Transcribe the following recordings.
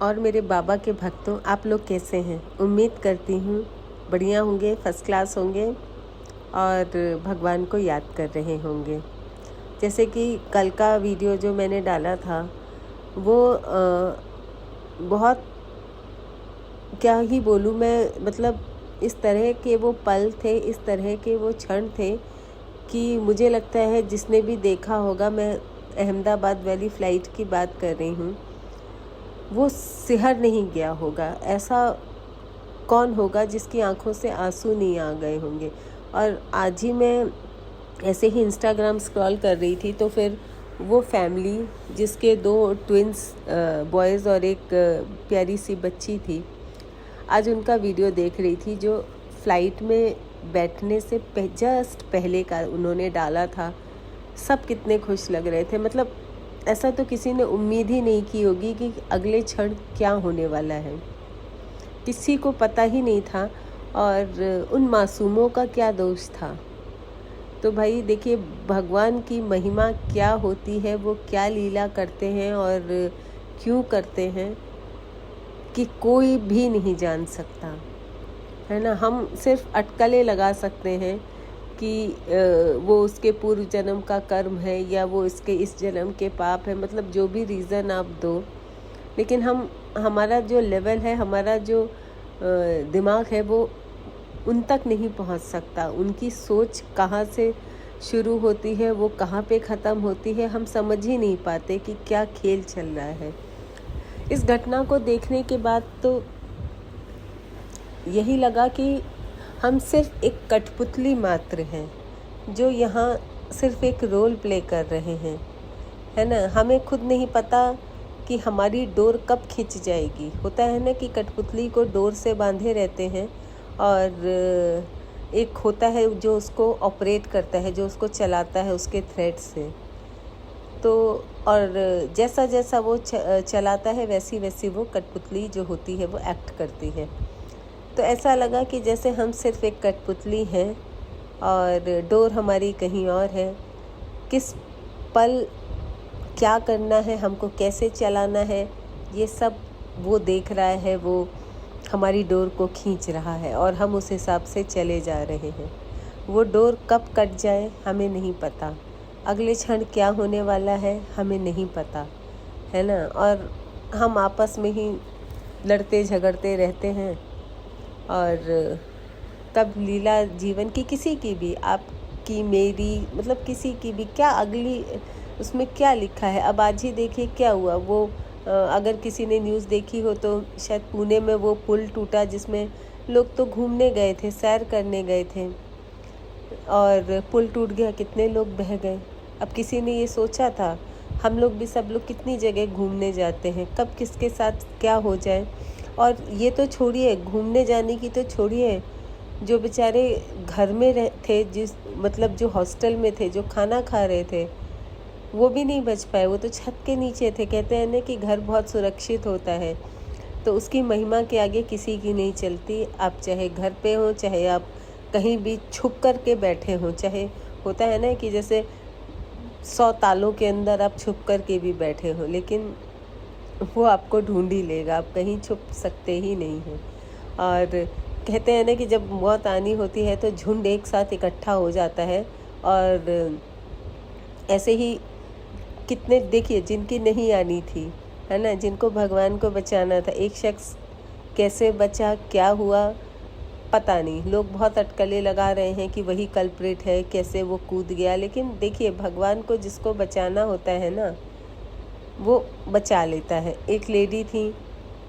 और मेरे बाबा के भक्तों, आप लोग कैसे हैं? उम्मीद करती हूँ बढ़िया होंगे, फर्स्ट क्लास होंगे और भगवान को याद कर रहे होंगे। जैसे कि कल का वीडियो जो मैंने डाला था वो बहुत क्या ही बोलूँ मैं, मतलब इस तरह के वो पल थे, इस तरह के वो क्षण थे कि मुझे लगता है जिसने भी देखा होगा, मैं अहमदाबाद वाली फ़्लाइट की बात कर रही हूँ, वो सिहर नहीं गया होगा। ऐसा कौन होगा जिसकी आंखों से आंसू नहीं आ गए होंगे। और आज ही मैं ऐसे ही इंस्टाग्राम स्क्रॉल कर रही थी तो फिर वो फैमिली जिसके 2 ट्विंस बॉयज़ और एक प्यारी सी बच्ची थी, आज उनका वीडियो देख रही थी जो फ़्लाइट में बैठने से जस्ट पहले का उन्होंने डाला था। सब कितने खुश लग रहे थे, मतलब ऐसा तो किसी ने उम्मीद ही नहीं की होगी कि अगले क्षण क्या होने वाला है, किसी को पता ही नहीं था। और उन मासूमों का क्या दोष था। तो भाई देखिए, भगवान की महिमा क्या होती है, वो क्या लीला करते हैं और क्यों करते हैं कि कोई भी नहीं जान सकता, है ना। हम सिर्फ अटकलें लगा सकते हैं कि वो उसके पूर्व जन्म का कर्म है या वो इसके इस जन्म के पाप है, मतलब जो भी रीज़न आप दो। लेकिन हमारा जो लेवल है, हमारा जो दिमाग है, वो उन तक नहीं पहुंच सकता। उनकी सोच कहाँ से शुरू होती है, वो कहाँ पे ख़त्म होती है, हम समझ ही नहीं पाते कि क्या खेल चल रहा है। इस घटना को देखने के बाद तो यही लगा कि हम सिर्फ एक कठपुतली मात्र हैं जो यहाँ सिर्फ एक रोल प्ले कर रहे हैं, है ना। हमें खुद नहीं पता कि हमारी डोर कब खिंच जाएगी। होता है ना कि कठपुतली को डोर से बांधे रहते हैं और एक होता है जो उसको ऑपरेट करता है, जो उसको चलाता है उसके थ्रेड से। तो और जैसा जैसा वो चलाता है वैसी वैसी वो कठपुतली जो होती है वो एक्ट करती है। तो ऐसा लगा कि जैसे हम सिर्फ एक कठपुतली हैं और डोर हमारी कहीं और है। किस पल क्या करना है, हमको कैसे चलाना है, ये सब वो देख रहा है, वो हमारी डोर को खींच रहा है और हम उस हिसाब से चले जा रहे हैं। वो डोर कब कट जाए हमें नहीं पता, अगले क्षण क्या होने वाला है हमें नहीं पता, है ना। और हम आपस में ही लड़ते झगड़ते रहते हैं और कब लीला जीवन की, किसी की भी, आपकी मेरी, मतलब किसी की भी, क्या अगली उसमें क्या लिखा है। अब आज ही देखिए क्या हुआ, वो अगर किसी ने न्यूज़ देखी हो तो शायद पुणे में वो पुल टूटा जिसमें लोग तो घूमने गए थे, सैर करने गए थे और पुल टूट गया, कितने लोग बह गए। अब किसी ने ये सोचा था? हम लोग भी, सब लोग कितनी जगह घूमने जाते हैं, कब किसके साथ क्या हो जाए। और ये तो छोड़िए, घूमने जाने की तो छोड़िए, जो बेचारे घर में थे, जिस मतलब जो हॉस्टल में थे, जो खाना खा रहे थे, वो भी नहीं बच पाए। वो तो छत के नीचे थे। कहते हैं ना कि घर बहुत सुरक्षित होता है, तो उसकी महिमा के आगे किसी की नहीं चलती। आप चाहे घर पे हो, चाहे आप कहीं भी छुप कर के बैठे हो, चाहे होता है ना कि जैसे 100 तालों के अंदर आप छुप कर के भी बैठे हो, लेकिन वो आपको ढूंढ ही लेगा, आप कहीं छुप सकते ही नहीं हैं। और कहते हैं ना कि जब मौत आनी होती है तो झुंड एक साथ इकट्ठा हो जाता है। और ऐसे ही कितने, देखिए, जिनकी नहीं आनी थी, है ना, जिनको भगवान को बचाना था, एक शख्स कैसे बचा, क्या हुआ पता नहीं। लोग बहुत अटकलें लगा रहे हैं कि वही कल्प्रिट है, कैसे वो कूद गया। लेकिन देखिए, भगवान को जिसको बचाना होता है ना, वो बचा लेता है। एक लेडी थी,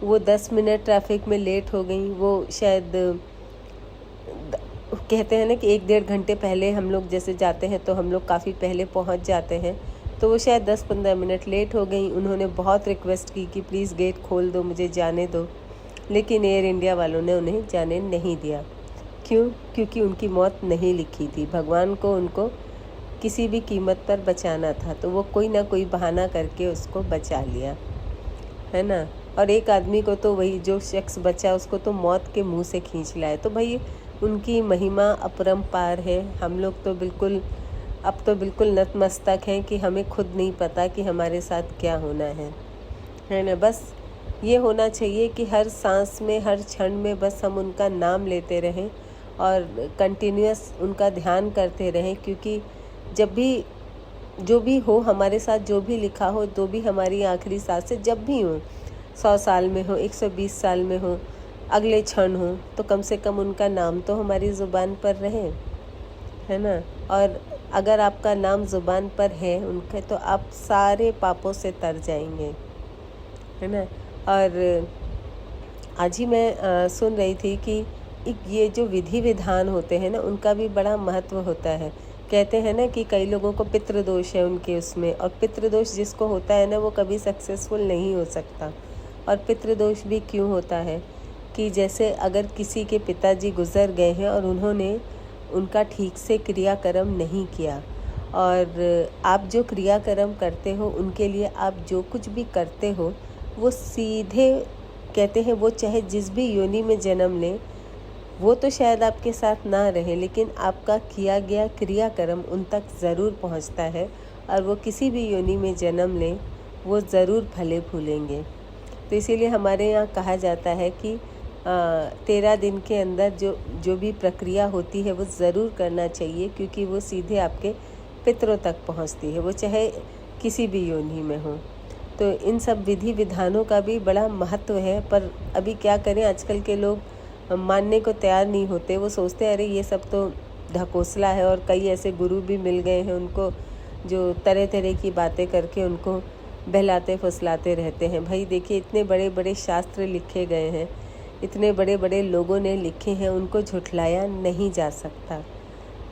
वो 10 मिनट ट्रैफिक में लेट हो गई। वो शायद कहते हैं ना कि 1-1.5 घंटे पहले हम लोग जैसे जाते हैं तो हम लोग काफ़ी पहले पहुंच जाते हैं, तो वो शायद 10-15 मिनट लेट हो गई। उन्होंने बहुत रिक्वेस्ट की कि प्लीज़ गेट खोल दो, मुझे जाने दो, लेकिन एयर इंडिया वालों ने उन्हें जाने नहीं दिया। क्यों? क्योंकि उनकी मौत नहीं लिखी थी। भगवान को उनको किसी भी कीमत पर बचाना था, तो वो कोई ना कोई बहाना करके उसको बचा लिया, है ना। और एक आदमी को तो, वही जो शख्स बचा, उसको तो मौत के मुंह से खींच लाए। तो भाई उनकी महिमा अपरंपार है। हम लोग तो बिल्कुल, अब तो बिल्कुल नतमस्तक हैं कि हमें खुद नहीं पता कि हमारे साथ क्या होना है ना। बस ये होना चाहिए कि हर सांस में, हर क्षण में बस हम उनका नाम लेते रहें और कंटिन्यूअस उनका ध्यान करते रहें, क्योंकि जब भी जो भी हो हमारे साथ, जो भी लिखा हो, जो भी हमारी आखिरी सांसें जब भी हो, 100 साल में हो, 120 साल में हो, अगले क्षण हो, तो कम से कम उनका नाम तो हमारी ज़ुबान पर रहे, है ना। और अगर आपका नाम ज़ुबान पर है उनके, तो आप सारे पापों से तर जाएंगे, है ना। और आज ही मैं सुन रही थी कि ये जो विधि विधान होते हैं ना, उनका भी बड़ा महत्व होता है। कहते हैं ना कि कई लोगों को पितृदोष है उनके उसमें, और पितृदोष जिसको होता है ना, वो कभी सक्सेसफुल नहीं हो सकता। और पितृदोष भी क्यों होता है कि जैसे अगर किसी के पिताजी गुजर गए हैं और उन्होंने उनका ठीक से क्रियाकर्म नहीं किया, और आप जो क्रियाकर्म करते हो उनके लिए, आप जो कुछ भी करते हो वो सीधे, कहते हैं वो चाहे जिस भी योनि में जन्म लें, वो तो शायद आपके साथ ना रहे, लेकिन आपका किया गया क्रियाकर्म उन तक ज़रूर पहुंचता है, और वो किसी भी योनि में जन्म लें वो ज़रूर फले फूलेंगे। तो इसीलिए हमारे यहाँ कहा जाता है कि 13 दिन के अंदर जो भी प्रक्रिया होती है वो ज़रूर करना चाहिए, क्योंकि वो सीधे आपके पितरों तक पहुँचती है, वो चाहे किसी भी योनि में हो। तो इन सब विधि विधानों का भी बड़ा महत्व है, पर अभी क्या करें, आजकल के लोग मानने को तैयार नहीं होते। वो सोचते हैं अरे ये सब तो ढकोसला है, और कई ऐसे गुरु भी मिल गए हैं उनको जो तरह तरह की बातें करके उनको बहलाते फुसलाते रहते हैं। भाई देखिए, इतने बड़े बड़े शास्त्र लिखे गए हैं, इतने बड़े बड़े लोगों ने लिखे हैं, उनको झुठलाया नहीं जा सकता।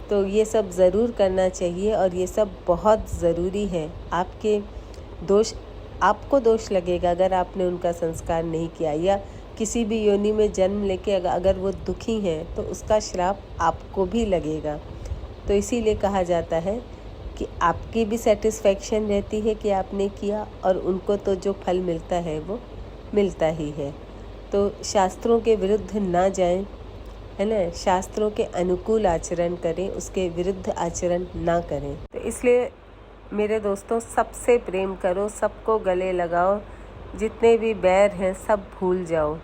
तो ये सब ज़रूर करना चाहिए, और ये सब बहुत ज़रूरी है। आपको दोष लगेगा अगर आपने उनका संस्कार नहीं किया, या किसी भी योनि में जन्म लेके अगर वो दुखी हैं तो उसका श्राप आपको भी लगेगा। तो इसीलिए कहा जाता है कि आपकी भी सेटिस्फैक्शन रहती है कि आपने किया, और उनको तो जो फल मिलता है वो मिलता ही है। तो शास्त्रों के विरुद्ध ना जाएं, है ना, शास्त्रों के अनुकूल आचरण करें, उसके विरुद्ध आचरण ना करें। तो इसलिए मेरे दोस्तों, सबसे प्रेम करो, सबको गले लगाओ, जितने भी बैर हैं सब भूल जाओ,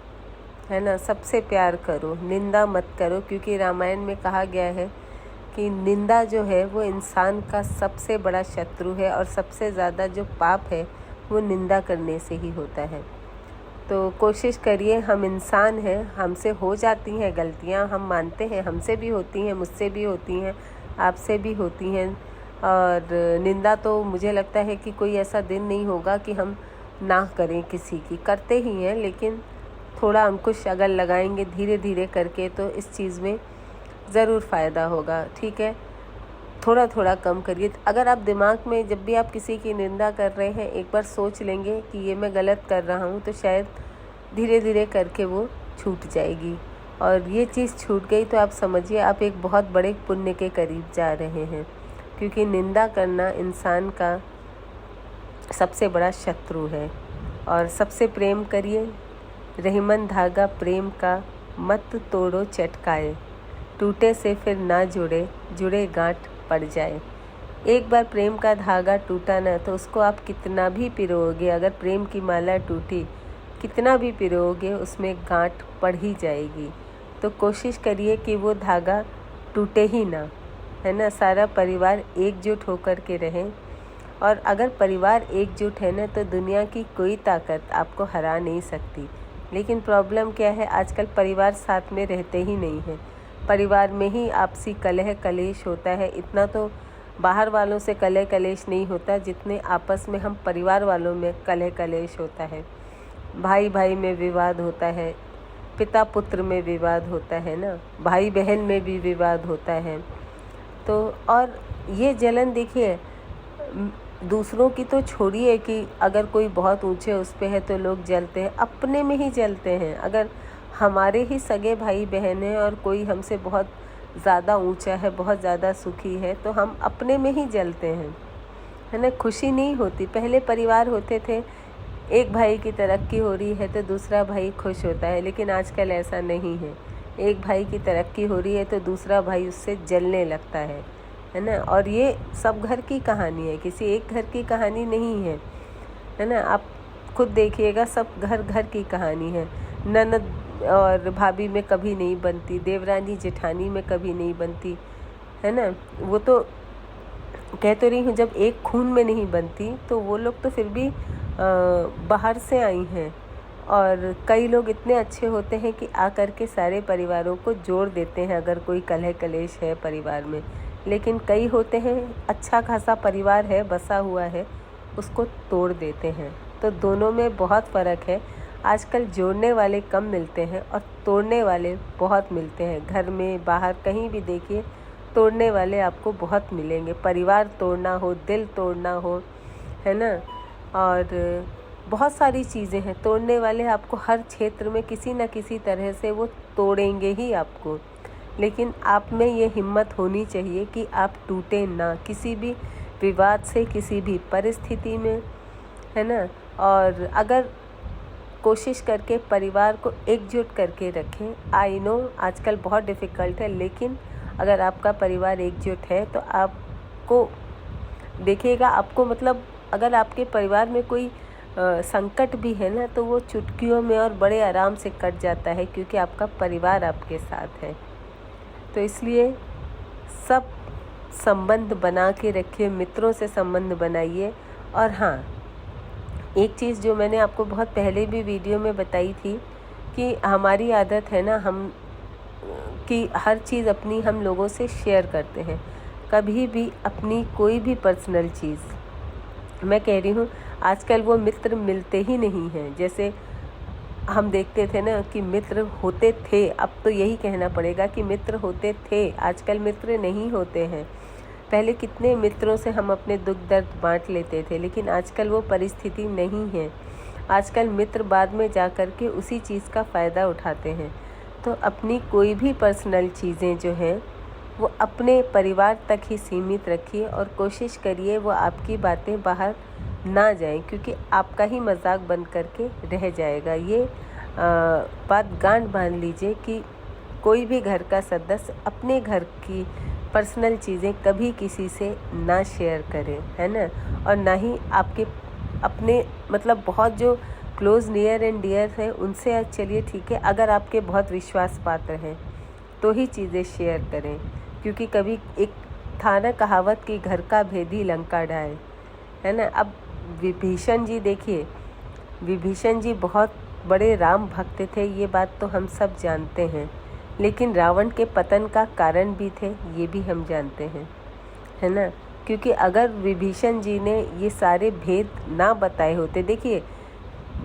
है ना। सबसे प्यार करो, निंदा मत करो, क्योंकि रामायण में कहा गया है कि निंदा जो है वो इंसान का सबसे बड़ा शत्रु है, और सबसे ज़्यादा जो पाप है वो निंदा करने से ही होता है। तो कोशिश करिए, हम इंसान हैं, हमसे हो जाती हैं गलतियां, हम मानते हैं, हमसे भी होती हैं, मुझसे भी होती हैं, आपसे भी होती हैं। और निंदा तो मुझे लगता है कि कोई ऐसा दिन नहीं होगा कि हम ना करें किसी की, करते ही हैं, लेकिन थोड़ा अंकुश अगर लगाएंगे धीरे धीरे करके तो इस चीज़ में ज़रूर फ़ायदा होगा। ठीक है, थोड़ा थोड़ा कम करिए। अगर आप दिमाग में जब भी आप किसी की निंदा कर रहे हैं एक बार सोच लेंगे कि ये मैं गलत कर रहा हूँ, तो शायद धीरे धीरे करके वो छूट जाएगी। और ये चीज़ छूट गई तो आप समझिए आप एक बहुत बड़े पुण्य के करीब जा रहे हैं, क्योंकि निंदा करना इंसान का सबसे बड़ा शत्रु है। और सबसे प्रेम करिए, रहीमन धागा प्रेम का मत तोड़ो चटकाए, टूटे से फिर ना जुड़े, जुड़े गांठ पड़ जाए। एक बार प्रेम का धागा टूटा ना तो उसको आप कितना भी पिरोगे, अगर प्रेम की माला टूटी, कितना भी पिरोगे उसमें गांठ पड़ ही जाएगी। तो कोशिश करिए कि वो धागा टूटे ही ना, है ना। सारा परिवार एकजुट होकर के रहें, और अगर परिवार एकजुट है ना तो दुनिया की कोई ताकत आपको हरा नहीं सकती। लेकिन प्रॉब्लम क्या है, आजकल परिवार साथ में रहते ही नहीं हैं, परिवार में ही आपसी कलह कलेश होता है। इतना तो बाहर वालों से कलह कलेश नहीं होता जितने आपस में हम परिवार वालों में कलह कलेश होता है। भाई भाई में विवाद होता है, पिता पुत्र में विवाद होता है ना, भाई बहन में भी विवाद होता है। तो और ये जलन देखिए, दूसरों की तो छोड़िए कि अगर कोई बहुत ऊंचे उस पे है तो लोग जलते हैं, अपने में ही जलते हैं। अगर हमारे ही सगे भाई बहन हैं और कोई हमसे बहुत ज़्यादा ऊंचा है, बहुत ज़्यादा सुखी है, तो हम अपने में ही जलते हैं, है ना। खुशी नहीं होती। पहले परिवार होते थे, एक भाई की तरक्की हो रही है तो दूसरा भाई खुश होता है, लेकिन आजकल ऐसा नहीं है। एक भाई की तरक्की हो रही है तो दूसरा भाई उससे जलने लगता है ना। और ये सब घर की कहानी है, किसी एक घर की कहानी नहीं है, है ना। आप खुद देखिएगा, सब घर घर की कहानी है। ननद और भाभी में कभी नहीं बनती, देवरानी जेठानी में कभी नहीं बनती, है ना। वो तो कह तो रही हूँ, जब एक खून में नहीं बनती तो वो लोग तो फिर भी बाहर से आई हैं। और कई लोग इतने अच्छे होते हैं कि आकर के सारे परिवारों को जोड़ देते हैं अगर कोई कलह कलेश है परिवार में। लेकिन कई होते हैं, अच्छा खासा परिवार है, बसा हुआ है, उसको तोड़ देते हैं। तो दोनों में बहुत फ़र्क है। आजकल जोड़ने वाले कम मिलते हैं और तोड़ने वाले बहुत मिलते हैं। घर में बाहर कहीं भी देखिए, तोड़ने वाले आपको बहुत मिलेंगे। परिवार तोड़ना हो, दिल तोड़ना हो, है ना, और बहुत सारी चीज़ें हैं। तोड़ने वाले आपको हर क्षेत्र में किसी न किसी तरह से वो तोड़ेंगे ही आपको। लेकिन आप में ये हिम्मत होनी चाहिए कि आप टूटे ना किसी भी विवाद से, किसी भी परिस्थिति में, है ना। और अगर कोशिश करके परिवार को एकजुट करके रखें। आई नो आजकल बहुत डिफ़िकल्ट है, लेकिन अगर आपका परिवार एकजुट है तो आपको देखिएगा, आपको मतलब अगर आपके परिवार में कोई संकट भी है ना, तो वो चुटकियों में और बड़े आराम से कट जाता है, क्योंकि आपका परिवार आपके साथ है। तो इसलिए सब संबंध बना के रखिए, मित्रों से संबंध बनाइए। और हाँ, एक चीज़ जो मैंने आपको बहुत पहले भी वीडियो में बताई थी कि हमारी आदत है ना, हम कि हर चीज़ अपनी हम लोगों से शेयर करते हैं। कभी भी अपनी कोई भी पर्सनल चीज़, मैं कह रही हूँ, आजकल वो मित्र मिलते ही नहीं हैं। जैसे हम देखते थे ना कि मित्र होते थे, अब तो यही कहना पड़ेगा कि मित्र होते थे, आजकल मित्र नहीं होते हैं। पहले कितने मित्रों से हम अपने दुख दर्द बांट लेते थे, लेकिन आजकल वो परिस्थिति नहीं है। आजकल मित्र बाद में जा कर के उसी चीज़ का फ़ायदा उठाते हैं। तो अपनी कोई भी पर्सनल चीज़ें जो हैं वो अपने परिवार तक ही सीमित रखिए और कोशिश करिए वो आपकी बातें बाहर ना जाएं, क्योंकि आपका ही मजाक बन करके रह जाएगा। ये बात गांठ बांध लीजिए कि कोई भी घर का सदस्य अपने घर की पर्सनल चीज़ें कभी किसी से ना शेयर करें, है ना। और ना ही आपके अपने मतलब बहुत जो क्लोज़ नियर एंड डियर हैं उनसे आज चलिए ठीक है, अगर आपके बहुत विश्वास पात्र हैं तो ही चीज़ें शेयर करें। क्योंकि कभी एक था ना कहावत कि घर का भेदी लंका ढाए, है ना। अब विभीषण जी देखिए, विभीषण जी बहुत बड़े राम भक्त थे, ये बात तो हम सब जानते हैं। लेकिन रावण के पतन का कारण भी थे, ये भी हम जानते हैं, है ना। क्योंकि अगर विभीषण जी ने ये सारे भेद ना बताए होते, देखिए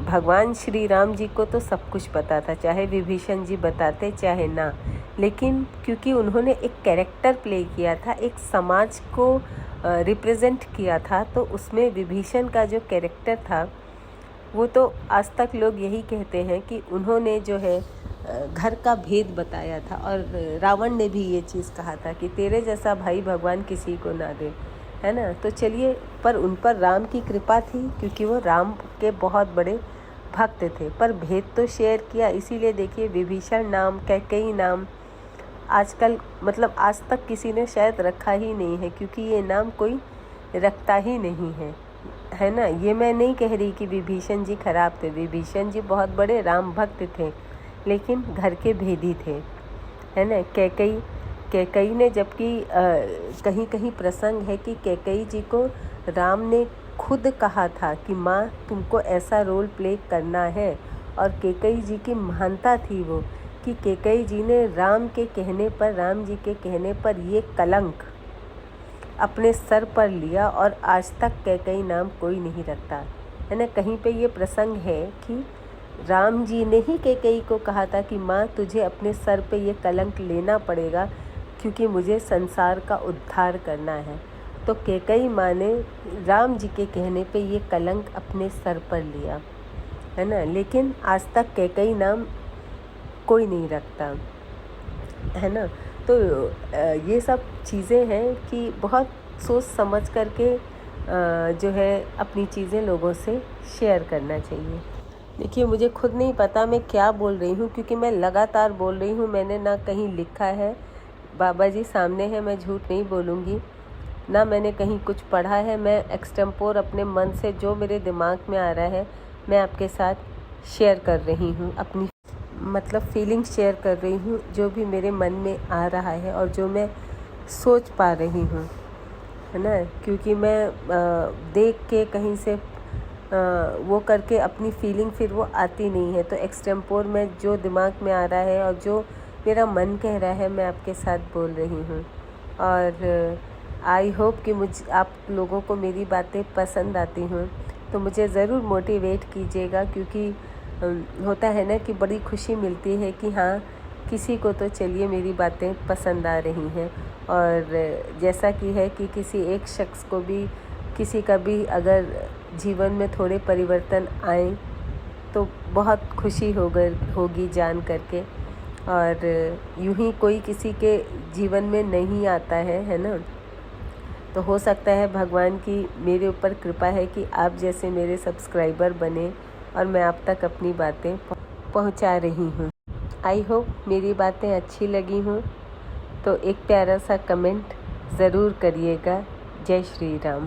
भगवान श्री राम जी को तो सब कुछ पता था, चाहे विभीषण जी बताते चाहे ना। लेकिन क्योंकि उन्होंने एक कैरेक्टर प्ले किया था, एक समाज को रिप्रेजेंट किया था, तो उसमें विभीषण का जो कैरेक्टर था वो तो आज तक लोग यही कहते हैं कि उन्होंने जो है घर का भेद बताया था। और रावण ने भी ये चीज़ कहा था कि तेरे जैसा भाई भगवान किसी को ना दे, है ना। तो चलिए, पर उन पर राम की कृपा थी क्योंकि वो राम के बहुत बड़े भक्त थे, पर भेद तो शेयर किया। इसीलिए देखिए विभीषण नाम, कैकेयी नाम आजकल मतलब आज तक किसी ने शायद रखा ही नहीं है, क्योंकि ये नाम कोई रखता ही नहीं है ना। ये मैं नहीं कह रही कि विभीषण जी खराब थे, विभीषण जी बहुत बड़े राम भक्त थे, लेकिन घर के भेदी थे, है ना। कैकेयी ने, जबकि कहीं कहीं प्रसंग है कि कैकेयी जी को राम ने खुद कहा था कि माँ तुमको ऐसा रोल प्ले करना है। और कैकेयी जी की महानता थी वो कि कैकेयी जी ने राम के कहने पर, राम जी के कहने पर ये कलंक अपने सर पर लिया, और आज तक कैकेयी नाम कोई नहीं रखता, है ना। कहीं पे ये प्रसंग है कि राम जी ने ही कैकेयी को कहा था कि माँ तुझे अपने सर पे ये कलंक लेना पड़ेगा, क्योंकि मुझे संसार का उद्धार करना है। तो कैकेयी माँ ने राम जी के कहने पे ये कलंक अपने सर पर लिया, है ना। लेकिन आज तक कैकेयी नाम कोई नहीं रखता, है ना। तो ये सब चीज़ें हैं कि बहुत सोच समझ करके जो है अपनी चीज़ें लोगों से शेयर करना चाहिए। देखिए मुझे खुद नहीं पता मैं क्या बोल रही हूँ, क्योंकि मैं लगातार बोल रही हूँ। मैंने ना कहीं लिखा है, बाबा जी सामने है, मैं झूठ नहीं बोलूँगी, ना मैंने कहीं कुछ पढ़ा है। मैं एक्सटेम्पोर अपने मन से जो मेरे दिमाग में आ रहा है मैं आपके साथ शेयर कर रही हूँ, अपनी मतलब फीलिंग्स शेयर कर रही हूँ, जो भी मेरे मन में आ रहा है और जो मैं सोच पा रही हूँ, है ना। क्योंकि मैं देख के कहीं से वो करके अपनी फीलिंग फिर वो आती नहीं है। तो एक्सटेम्पोर में जो दिमाग में आ रहा है और जो मेरा मन कह रहा है, मैं आपके साथ बोल रही हूँ। और आई होप कि आप लोगों को मेरी बातें पसंद आती हूँ, तो मुझे ज़रूर मोटिवेट कीजिएगा। क्योंकि होता है ना कि बड़ी खुशी मिलती है कि हाँ, किसी को तो चलिए मेरी बातें पसंद आ रही हैं। और जैसा कि है कि किसी एक शख्स को भी, किसी का भी अगर जीवन में थोड़े परिवर्तन आए तो बहुत खुशी होगी जान करके। और यूं ही कोई किसी के जीवन में नहीं आता है ना। तो हो सकता है भगवान की मेरे ऊपर कृपा है कि आप जैसे मेरे सब्सक्राइबर बने और मैं आप तक अपनी बातें पहुंचा रही हूं। आई होप मेरी बातें अच्छी लगी हों, तो एक प्यारा सा कमेंट ज़रूर करिएगा। जय श्री राम।